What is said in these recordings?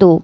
2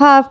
½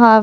½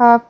½